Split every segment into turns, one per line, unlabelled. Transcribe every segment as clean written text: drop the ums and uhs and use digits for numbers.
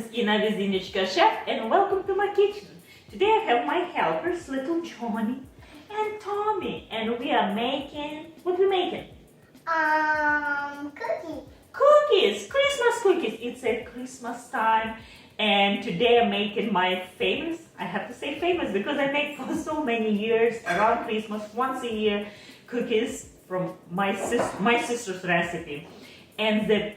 is Ina with Innichka Chef, and welcome to my kitchen. Today I have my helpers, little Johnny and Tommy, and we are making, what we making?
Cookies.
Cookies, Christmas cookies. It's a Christmas time, and today I'm making my famous, I have to say famous because I make for so many years, around Christmas, once a year, cookies from my sister's recipe. And the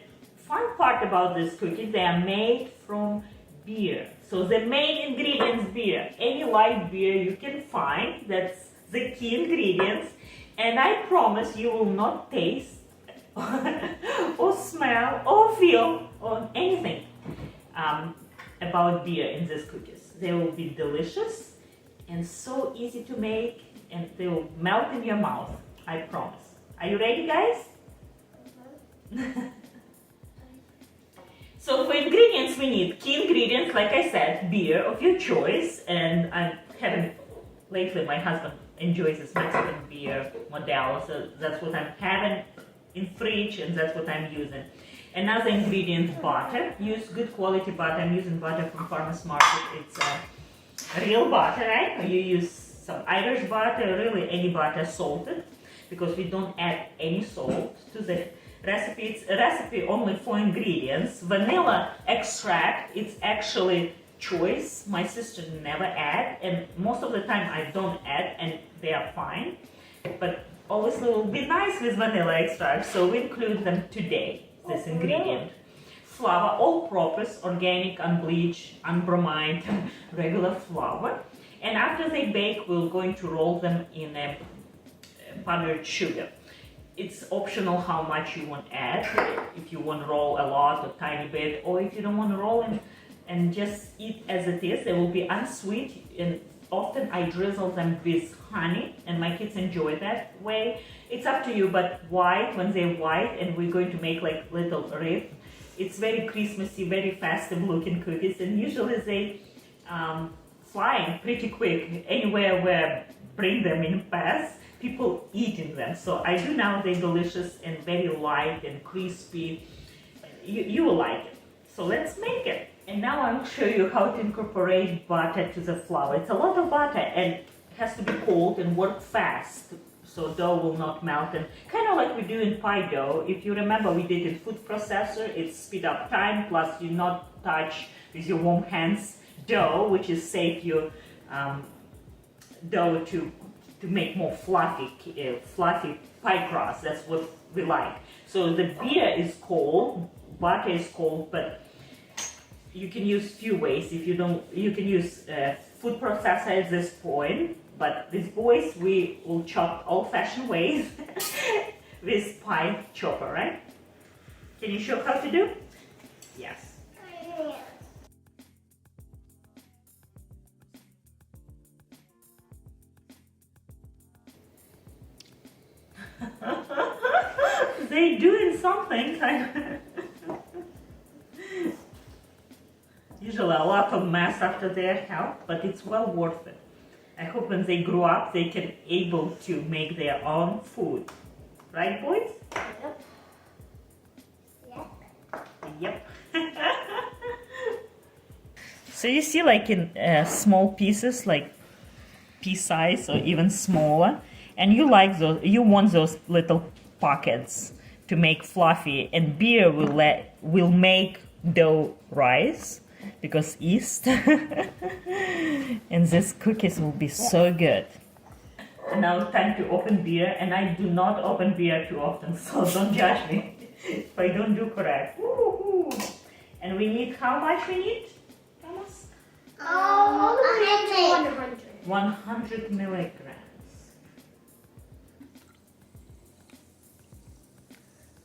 fun part about these cookies, they are made from beer. So the main ingredients beer. Any light beer you can find, that's the key ingredients. And I promise you will not taste or smell or feel or anything about beer in these cookies. They will be delicious and so easy to make, and they will melt in your mouth, I promise. Are you ready, guys? So for ingredients we need key ingredients, like I said, beer of your choice, and I'm having, lately my husband enjoys this Mexican beer Modelo, so that's what I'm having in fridge, and that's what I'm using. Another ingredient, butter. Use good quality butter. I'm using butter from farmer's market. It's real butter, right? You use some Irish butter, really any butter, salted, because we don't add any salt to the recipe. It's a recipe only for ingredients. Vanilla extract, it's actually choice. My sister never add, and most of the time I don't add, and they are fine. But obviously it will be nice with vanilla extract, so we include them today, this ingredient. Flour, all-purpose, organic, unbleached, unbromined, regular flour. And after they bake, we're going to roll them in a powdered sugar. It's optional how much you want to add, if you want to roll a lot or tiny bit, or if you don't want to roll them and just eat as it is. They will be unsweet, and often I drizzle them with honey, and my kids enjoy that way. It's up to you, but white, when they're white, and we're going to make like little wreath, it's very Christmassy, very festive looking cookies, and usually they fly pretty quick. Anywhere where I bring them in past, people eating them. So I do now, they're delicious and very light and crispy. You will like it. So let's make it. And now I'll show you how to incorporate butter to the flour. It's a lot of butter, and it has to be cold and work fast, so dough will not melt. And kind of like we do in pie dough. If you remember, we did in food processor. It's speed up time, plus you not touch with your warm hands dough, which is save your dough to make more fluffy pie crust. That's what we like. So the beer is cold, butter is cold, but you can use few ways. If you don't, you can use food processor at this point, but these boys we will chop old-fashioned ways with pie chopper, right? Can you show how to do? Yes. They doing something. Usually a lot of mess after their help, but it's well worth it. I hope when they grow up, they can able to make their own food. Right, boys? Yep. So you see, like in small pieces, like pea size or even smaller, and you like those. You want those little pockets to make fluffy, and beer will make dough rise because yeast. And these cookies will be so good. And now it's time to open beer, and I do not open beer too often, so don't judge me if I don't do correct. Woo-hoo. And we need, how much we need, Thomas?
100.
100 milligrams.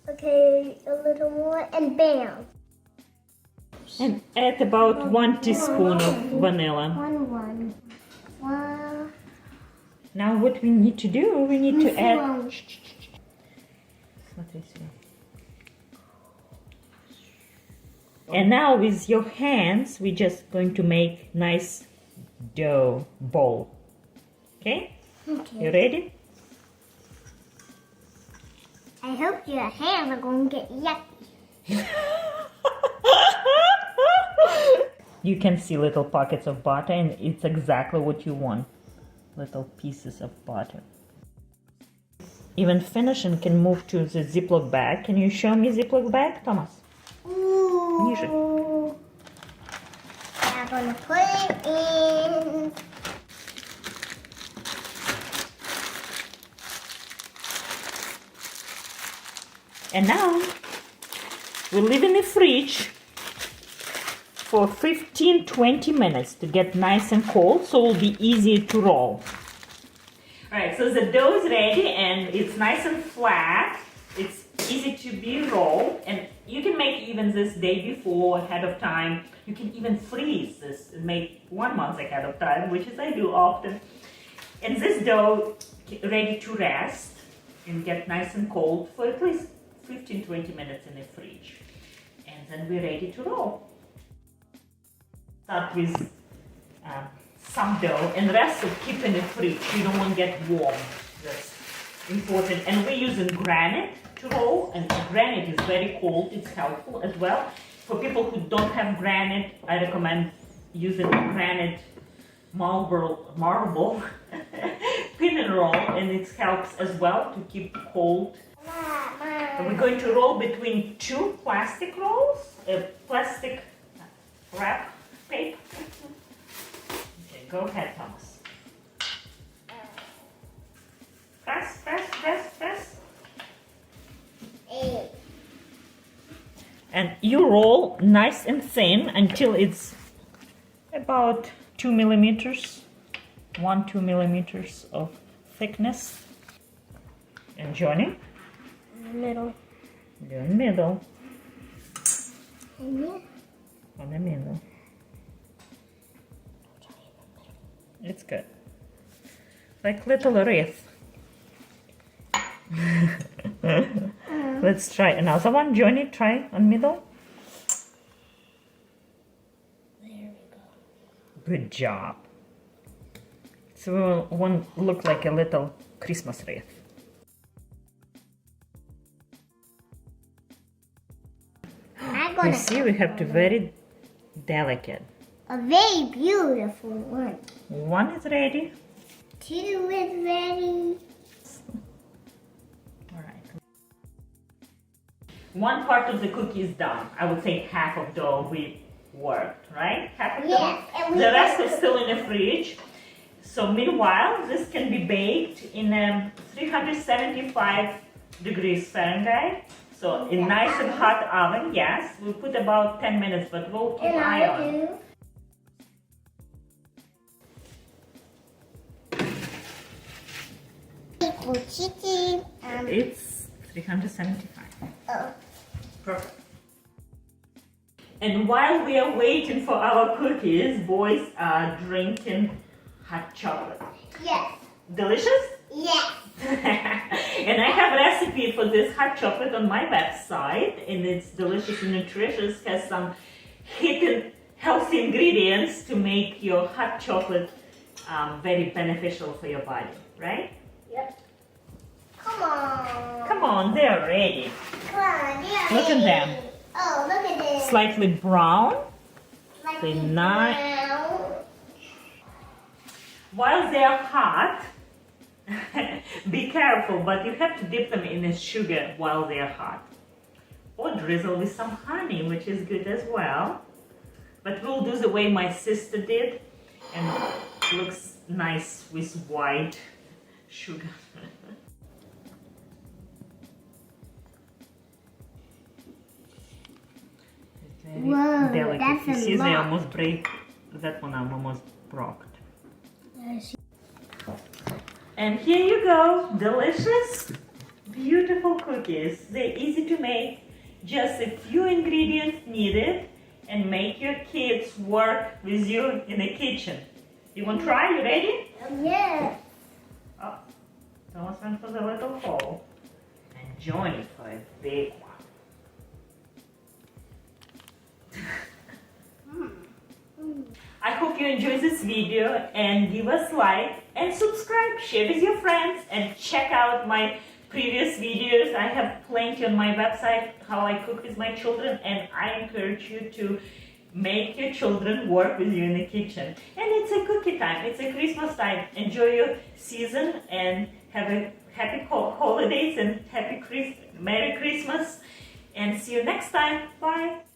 Okay, a little more, and bam.
And add about 1 teaspoon of vanilla.
One.
Now what we need to do, we need to add... And now with your hands, we're just going to make nice dough ball. Okay? You ready?
I hope your hands are going to get yucky.
You can see little pockets of butter, and it's exactly what you want. Little pieces of butter. Even finishing can move to the Ziploc bag. Can you show me Ziploc bag, Thomas? Ниже.
I'm gonna put it in.
And now we leave in the fridge for 15-20 minutes to get nice and cold, so it will be easier to roll. Alright, so the dough is ready and it's nice and flat. It's easy to be rolled, and you can make even this day before, ahead of time. You can even freeze this and make 1 month ahead of time, which is I do often. And this dough ready to rest and get nice and cold for at least 15-20 minutes in the fridge. And then we're ready to roll. Start with some dough, and the rest will keep in the fridge. You don't want to get warm. That's important. And we're using granite to roll, and granite is very cold. It's helpful as well. For people who don't have granite, I recommend using granite marble pin and roll, and it helps as well to keep cold. And we're going to roll between 2 plastic rolls, plastic wrap paper. Okay, go ahead, Thomas. Press, press, press, press. And you roll nice and thin until it's about 2 millimeters, 1-2 millimeters of thickness. And Johnny?
Middle.
You're in the middle.
And yeah.
On the middle. It's good. Like little wreath. Let's try another one. Johnny, try on middle.
There we go.
Good job. So one look like a little Christmas wreath. You see, we have to very delicate.
A very beautiful one.
One is ready.
2 is ready.
Alright. One part of the cookie is done. I would say half of dough we worked, right? Half of
Yes,
dough.
and
The rest is still in the fridge. So meanwhile, this can be baked in 375 degrees Fahrenheit. So in nice and hot oven, yes. We'll put about 10 minutes, but we'll keep
And
eye
I
on.
do. Equal chicken.
It's 375.
Oh.
Perfect. And while we are waiting for our cookies, boys are drinking hot chocolate.
Yes.
Delicious?
Yes.
And I have a recipe for this hot chocolate on my website, and it's delicious and nutritious. Has some hidden healthy ingredients to make your hot chocolate very beneficial for your body, right?
Yep. Come on.
Come on, they're ready.
Come on. Yeah.
Look at them.
Oh, look at this.
Slightly brown.
Slightly
They're not.
brown.
While they are hot, be careful, but you have to dip them in the sugar while they are hot. Or drizzle with some honey, which is good as well. But we'll do the way my sister did, and it looks nice with white sugar. It's very
Whoa,
delicate.
that's
You
a
see, they
lot.
almost break. That one almost broke. And here you go, delicious, beautiful cookies. They're easy to make, just a few ingredients needed, and make your kids work with you in the kitchen. You want to try? You ready?
Yeah.
Oh, Thomas went for the little hole, and Johnny for a big one. I hope you enjoyed this video, and give us like and subscribe, share with your friends, and check out my previous videos. I have plenty on my website how I cook with my children, and I encourage you to make your children work with you in the kitchen. And it's a cookie time, it's a Christmas time. Enjoy your season and have a happy holidays and Merry Christmas. And see you next time. Bye.